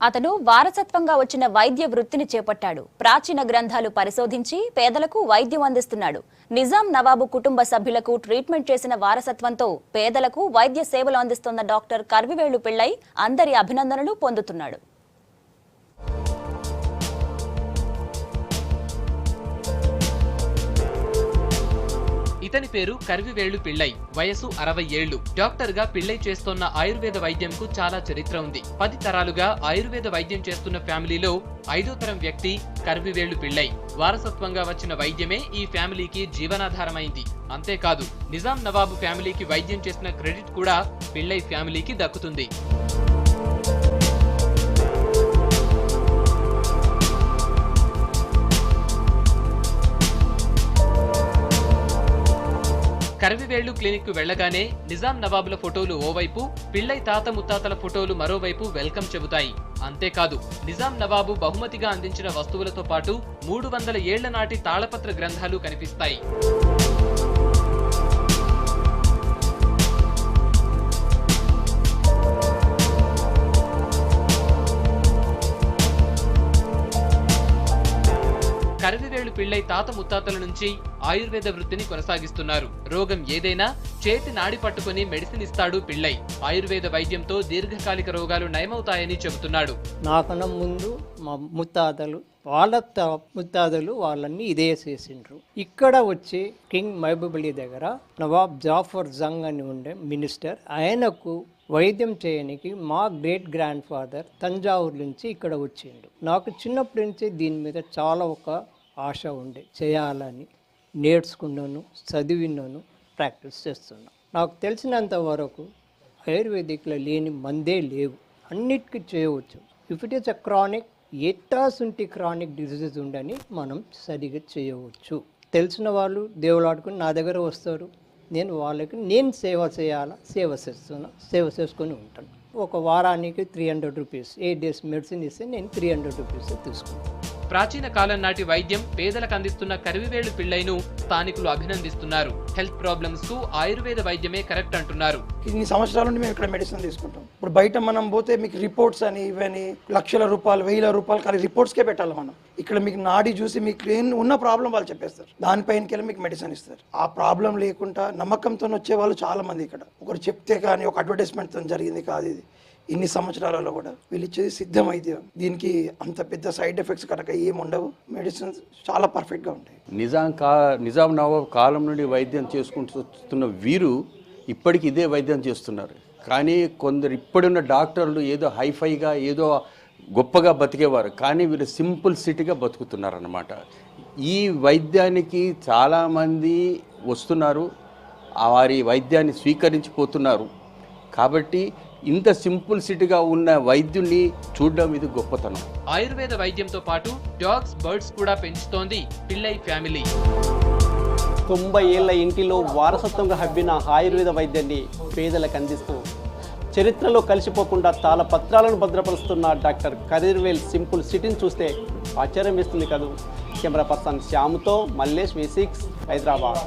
అతను వారసత్వంగా వచ్చిన వైద్య వృత్తిని చేపట్టాడు. ప్రాచీన గ్రంథాలు పరిశోధించి పేదలకు వైద్యం అందిస్తున్నాడు. నిజాం నవాబు కుటుంబ సభ్యులకు ట్రీట్మెంట్ చేసిన వారసత్వంతో పేదలకు వైద్య సేవలు అందిస్తున్న డాక్టర్ కర్వివేళ్లు పిళ్ళై అందరి అభినందనలు పొందుతున్నాడు. ఇతని పేరు కర్వివేళ్లు పిళ్ళై. వయసు 60 ఏళ్లు. డాక్టర్ గా పిళ్ళై చేస్తున్న ఆయుర్వేద వైద్యంకు చాలా చరిత్ర ఉంది. 10 తరాలుగా ఆయుర్వేద వైద్యం చేస్తున్న ఫ్యామిలీలో 5వ తరం వ్యక్తి కర్వివేళ్లు పిళ్ళై. వారసత్వంగా వచ్చిన వైద్యమే ఈ ఫ్యామిలీకి జీవనాధారమైంది. అంతేకాదు నిజాం నవాబు ఫ్యామిలీకి వైద్యం చేసిన క్రెడిట్ కూడా పిళ్ళై ఫ్యామిలీకి దక్కుతుంది. కర్వివేళ్లు క్లినిక్ కు వెళ్లగానే నిజాం నవాబుల ఫోటోలు ఓవైపు, పిళ్ళై తాత ముత్తాతల ఫోటోలు మరోవైపు వెల్కమ్ చెబుతాయి. అంతేకాదు నిజాం నవాబు బహుమతిగా అందించిన వస్తువులతో పాటు 300 ఏళ్ల నాటి తాళపత్ర గ్రంథాలు కనిపిస్తాయి. కర్వివేళ్లు పిళ్ళై తాత ముత్తాతల నుంచి ఆయుర్వేద వృత్తిని కొనసాగిస్తున్నారు. రోగం ఏదైనా చేతి నాడి పట్టుకుని మెడిసిన్ ఇస్తాడు పిళ్ళై. ఆయుర్వేద వైద్యంతో దీర్ఘకాలిక రోగాలు నయమవుతాయని చెబుతున్నాడు. నాకన్నా ముందు మా ముత్తాతలు ముత్తాతలు వాళ్ళని ఇదే చేసిండ్రు. ఇక్కడ వచ్చి కింగ్ మహబూబ్ అలీ దగ్గర నవాబ్ జాఫర్ జంగ్ అని ఉండే మినిస్టర్, ఆయనకు వైద్యం చేయడానికి మా గ్రేట్ గ్రాండ్ ఫాదర్ తంజావూరు నుంచి ఇక్కడ వచ్చిండు. నాకు చిన్నప్పటి నుంచి దీని మీద చాలా ఒక ఆశ ఉండే, చేయాలని నేర్చుకున్నాను, చదివినాను, ప్రాక్టీస్ చేస్తున్నాను. నాకు తెలిసినంత వరకు ఆయుర్వేదిక్లో లేని మందే లేవు, అన్నిటికీ చేయవచ్చు. If it is a chronic, ఎట్టాసుంటి క్రానిక్ డిజీజ్ ఉండని మనం సరిగా చేయవచ్చు. తెలిసిన వాళ్ళు దేవులాడుకుని నా దగ్గర వస్తారు. నేను వాళ్ళకి సేవ చేయాలా, సేవ చేసుకొని ఉంటాను. ఒక వారానికి 300 రూపీస్, 8 డేస్ మెడిసిన్ ఇస్తే నేను 300 రూపీస్ తీసుకుంటాను. ప్రాచీన కాలం నాటి వైద్యం పేదలకు అందిస్తున్న కర్వివేళ్లు పిళ్ళైను స్థానికులు అభినందిస్తున్నారు. హెల్త్ ప్రాబ్లమ్స్ కు ఆయుర్వేద వైద్యమే కరెక్ట్ అంటున్నారు. ఇన్ని సంవత్సరాల నుండి మేము ఇక్కడ మెడిసిన్ తీసుకుంటాం. ఇప్పుడు బయట మనం పోతే మీకు రిపోర్ట్స్ అని ఇవని లక్షల రూపాయలు, 1000 రూపాయలు కానీ రిపోర్ట్స్కే పెట్టాలి మనం. ఇక్కడ మీకు నాడి చూసి మీకు ఉన్న ప్రాబ్లం వాళ్ళు చెప్పేస్తారు, దానిపైనకి మీకు మెడిసిన్ ఇస్తారు. ఆ ప్రాబ్లం లేకుండా నమ్మకంతో వచ్చే వాళ్ళు చాలా మంది ఇక్కడ. ఒకరు చెప్తే కానీ ఒక అడ్వర్టైజ్మెంట్తో జరిగింది కాదు ఇది. ఇన్ని సంవత్సరాలలో కూడా వీళ్ళు ఇచ్చేది సిద్ధ వైద్యం. దీనికి అంత పెద్ద సైడ్ ఎఫెక్ట్స్ కనుక ఏమి ఉండవు. మెడిసిన్స్ చాలా పర్ఫెక్ట్గా ఉంటాయి. నిజాం నవాబ్ కాలం నుండి వైద్యం చేసుకుంటూ వస్తున్న వీరు ఇప్పటికి ఇదే వైద్యం చేస్తున్నారు. కానీ కొందరు ఇప్పుడున్న డాక్టర్లు ఏదో హైఫైగా ఏదో గొప్పగా బతికేవారు, కానీ వీళ్ళు సింపుల్ సిటీగా బతుకుతున్నారన్నమాట. ఈ వైద్యానికి చాలామంది వస్తున్నారు, వారి వైద్యాన్ని స్వీకరించిపోతున్నారు. కాబట్టి ఇంత సింపుల్ సిటీగా ఉన్న వైద్యుల్ని చూడడం ఇది గొప్పతనం. ఆయుర్వేద వైద్యంతో పాటు డాగ్స్, బర్డ్స్ కూడా పెంచుతోంది పిళ్ళై ఫ్యామిలీ. 90 ఏళ్ల ఇంటిలో వారసత్వంగా హబ్బిన ఆయుర్వేద వైద్యాన్ని పేదలకు అందిస్తూ చరిత్రలో కలిసిపోకుండా తాళపత్రాలను భద్రపరుస్తున్న డాక్టర్ కర్వివేల్ సింపుల్ సిటీని చూస్తే ఆశ్చర్యం వేస్తుంది కదూ. కెమెరా పర్సన్ శ్యామ్తో మల్లేష్, V6, హైదరాబాద్.